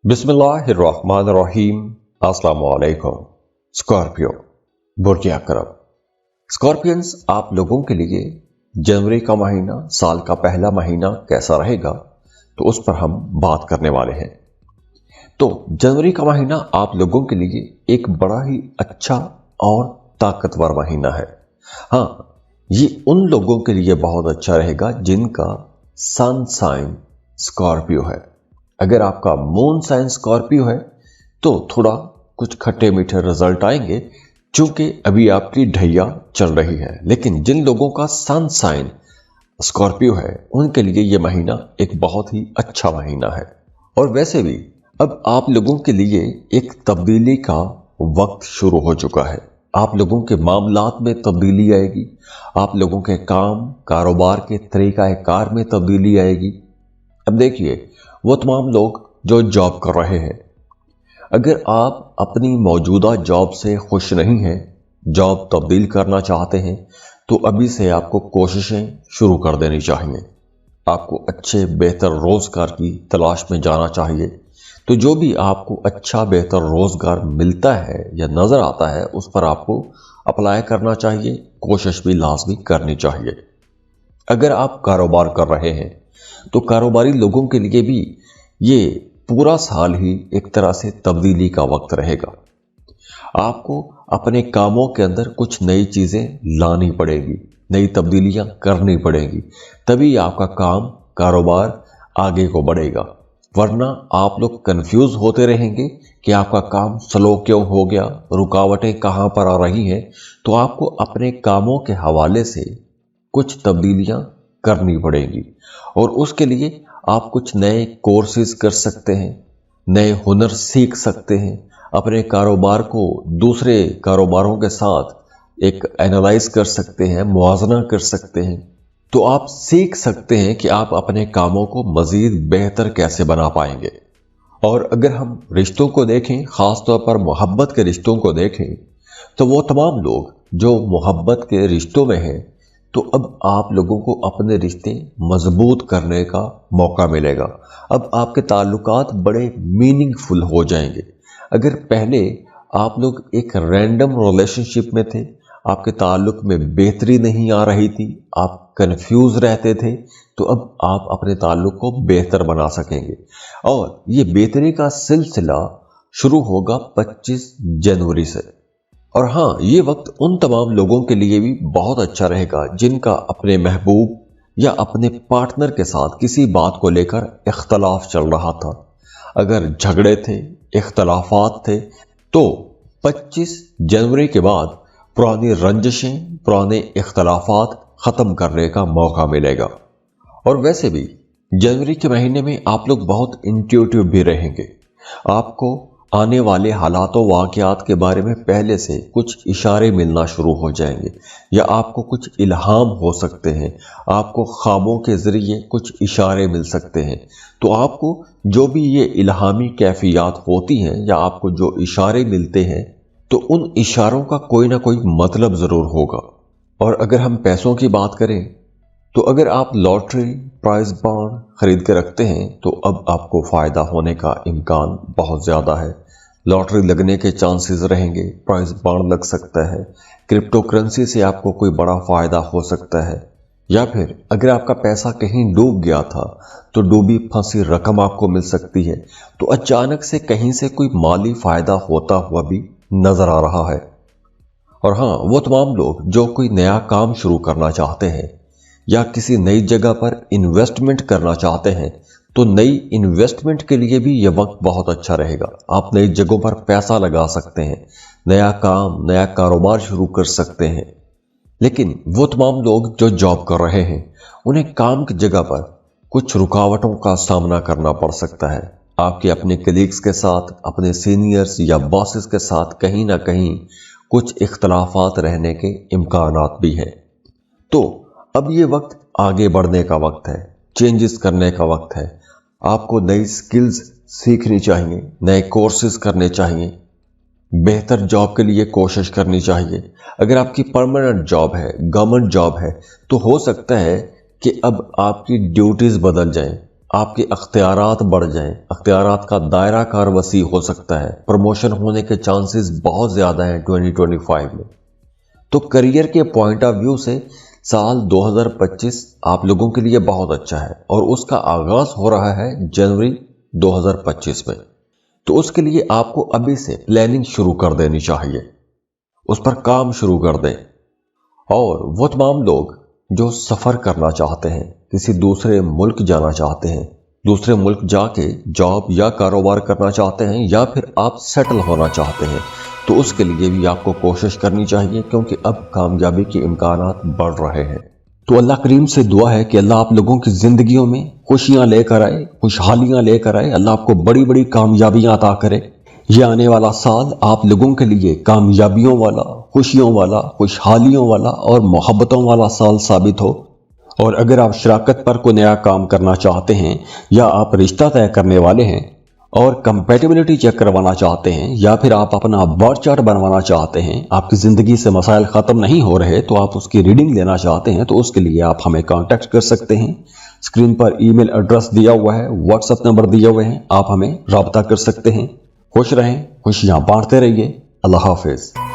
बिस्मिल्लाहिर्रहमानिर्रहीम। अस्सलाम वालेकुम। स्कॉर्पियो बुर्ज अकरब। स्कॉर्पियंस, आप लोगों के लिए जनवरी का महीना, साल का पहला महीना कैसा रहेगा तो उस पर हम बात करने वाले हैं। तो जनवरी का महीना आप लोगों के लिए एक बड़ा ही अच्छा और ताकतवर महीना है। हाँ, ये उन लोगों के लिए बहुत अच्छा रहेगा जिनका सन साइन स्कॉर्पियो है। अगर आपका मून साइन स्कॉर्पियो है तो थोड़ा कुछ खट्टे मीठे रिजल्ट आएंगे, क्योंकि अभी आपकी ढैया चल रही है। लेकिन जिन लोगों का सन साइन स्कॉर्पियो है उनके लिए यह महीना एक बहुत ही अच्छा महीना है। और वैसे भी अब आप लोगों के लिए एक तब्दीली का वक्त शुरू हो चुका है। आप लोगों के मामलात में तब्दीली आएगी, आप लोगों के काम कारोबार के तरीका कार में तब्दीली आएगी। अब देखिए, वो तमाम लोग जो जॉब कर रहे हैं, अगर आप अपनी मौजूदा जॉब से खुश नहीं हैं, जॉब तब्दील करना चाहते हैं, तो अभी से आपको कोशिशें शुरू कर देनी चाहिए। आपको अच्छे बेहतर रोजगार की तलाश में जाना चाहिए। तो जो भी आपको अच्छा बेहतर रोजगार मिलता है या नजर आता है उस पर आपको अप्लाई करना चाहिए, कोशिश भी लाजमी करनी चाहिए। अगर आप कारोबार कर रहे हैं तो कारोबारी लोगों के लिए भी ये पूरा साल ही एक तरह से तब्दीली का वक्त रहेगा। आपको अपने कामों के अंदर कुछ नई चीजें लानी पड़ेगी, नई तब्दीलियां करनी पड़ेगी, तभी आपका काम कारोबार आगे को बढ़ेगा। वरना आप लोग कंफ्यूज होते रहेंगे कि आपका काम स्लो क्यों हो गया, रुकावटें कहां पर आ रही हैं। तो आपको अपने कामों के हवाले से कुछ तब्दीलियां करनी पड़ेगी और उसके लिए आप कुछ नए कोर्सेज कर सकते हैं, नए हुनर सीख सकते हैं, अपने कारोबार को दूसरे कारोबारों के साथ एक एनालाइज कर सकते हैं, मुआवजा कर सकते हैं। तो आप सीख सकते हैं कि आप अपने कामों को मजीद बेहतर कैसे बना पाएंगे। और अगर हम रिश्तों को देखें, खासतौर पर मोहब्बत के रिश्तों को देखें, तो वो तमाम लोग जो मोहब्बत के रिश्तों में हैं, तो अब आप लोगों को अपने रिश्ते मजबूत करने का मौका मिलेगा। अब आपके ताल्लुकात बड़े मीनिंगफुल हो जाएंगे। अगर पहले आप लोग एक रैंडम रिलेशनशिप में थे, आपके ताल्लुक में बेहतरी नहीं आ रही थी, आप कंफ्यूज रहते थे, तो अब आप अपने ताल्लुक को बेहतर बना सकेंगे। और ये बेहतरी का सिलसिला शुरू होगा 25 जनवरी से। और हाँ, ये वक्त उन तमाम लोगों के लिए भी बहुत अच्छा रहेगा जिनका अपने महबूब या अपने पार्टनर के साथ किसी बात को लेकर इख्तलाफ चल रहा था। अगर झगड़े थे, इख्तलाफात थे, तो 25 जनवरी के बाद पुरानी रंजिशें, पुराने इख्तलाफात ख़त्म करने का मौका मिलेगा। और वैसे भी जनवरी के महीने में आप लोग बहुत इंट्यूटिव भी रहेंगे। आपको आने वाले हालातों वाक़यात के बारे में पहले से कुछ इशारे मिलना शुरू हो जाएंगे, या आपको कुछ इल्हाम हो सकते हैं, आपको ख्वाबों के ज़रिए कुछ इशारे मिल सकते हैं। तो आपको जो भी ये इल्हामी कैफियत होती हैं या आपको जो इशारे मिलते हैं, तो उन इशारों का कोई ना कोई मतलब ज़रूर होगा। और अगर हम पैसों की बात करें, तो अगर आप लॉटरी, प्राइज बॉन्ड खरीद के रखते हैं तो अब आपको फ़ायदा होने का इम्कान बहुत ज़्यादा है। लॉटरी लगने के चांसेस रहेंगे, प्राइज बॉन्ड लग सकता है, क्रिप्टो करेंसी से आपको कोई बड़ा फ़ायदा हो सकता है, या फिर अगर आपका पैसा कहीं डूब गया था तो डूबी फंसी रकम आपको मिल सकती है। तो अचानक से कहीं से कोई माली फ़ायदा होता हुआ भी नज़र आ रहा है। और हाँ, वो तमाम लोग जो कोई नया काम शुरू करना चाहते हैं या किसी नई जगह पर इन्वेस्टमेंट करना चाहते हैं, तो नई इन्वेस्टमेंट के लिए भी यह वक्त बहुत अच्छा रहेगा। आप नई जगहों पर पैसा लगा सकते हैं, नया काम, नया कारोबार शुरू कर सकते हैं। लेकिन वो तमाम लोग जो जॉब कर रहे हैं, उन्हें काम की जगह पर कुछ रुकावटों का सामना करना पड़ सकता है। आपके अपने कलीग्स के साथ, अपने सीनियर्स या बॉसेस के साथ कहीं ना कहीं कुछ इख्तलाफात रहने के इम्कानात भी हैं। तो अब ये वक्त आगे बढ़ने का वक्त है, चेंजेस करने का वक्त है। आपको नई स्किल्स सीखनी चाहिए, नए कोर्सेज करने चाहिए, बेहतर जॉब के लिए कोशिश करनी चाहिए। अगर आपकी परमानेंट जॉब है, गवर्नमेंट जॉब है, तो हो सकता है कि अब आपकी ड्यूटीज बदल जाएं, آپ کے اختیارات بڑھ جائیں، اختیارات کا دائرہ کار وسیع ہو سکتا ہے، پروموشن ہونے کے چانسز بہت زیادہ ہیں 2025 میں۔ تو کریئر کے پوائنٹ آف ویو سے سال 2025 آپ لوگوں کے لیے بہت اچھا ہے، اور اس کا آغاز ہو رہا ہے جنوری 2025 میں۔ تو اس کے لیے آپ کو ابھی سے پلاننگ شروع کر دینی چاہیے، اس پر کام شروع کر دیں۔ اور وہ تمام لوگ جو سفر کرنا چاہتے ہیں، کسی دوسرے ملک جانا چاہتے ہیں، دوسرے ملک جا کے جاب یا کاروبار کرنا چاہتے ہیں، یا پھر آپ سیٹل ہونا چاہتے ہیں، تو اس کے لیے بھی آپ کو کوشش کرنی چاہیے، کیونکہ اب کامیابی کے امکانات بڑھ رہے ہیں۔ تو اللہ کریم سے دعا ہے کہ اللہ آپ لوگوں کی زندگیوں میں خوشیاں لے کر آئے، خوشحالیاں لے کر آئے، اللہ آپ کو بڑی بڑی کامیابیاں عطا کرے۔ یہ آنے والا سال آپ لوگوں کے لیے کامیابیوں والا، خوشیوں والا، خوشحالیوں والا اور محبتوں والا سال ثابت ہو۔ اور اگر آپ شراکت پر کوئی نیا کام کرنا چاہتے ہیں، یا آپ رشتہ طے کرنے والے ہیں اور کمپیٹیبلٹی چیک کروانا چاہتے ہیں، یا پھر آپ اپنا برتھ چارٹ بنوانا چاہتے ہیں، آپ کی زندگی سے مسائل ختم نہیں ہو رہے تو آپ اس کی ریڈنگ لینا چاہتے ہیں، تو اس کے لیے آپ ہمیں کانٹیکٹ کر سکتے ہیں۔ اسکرین پر ای میل ایڈریس دیا ہوا ہے، واٹس ایپ نمبر دیے ہوئے ہیں، آپ ہمیں رابطہ کر سکتے ہیں۔ خوش رہیں، خوشیاں بانٹتے رہیے۔ اللہ حافظ۔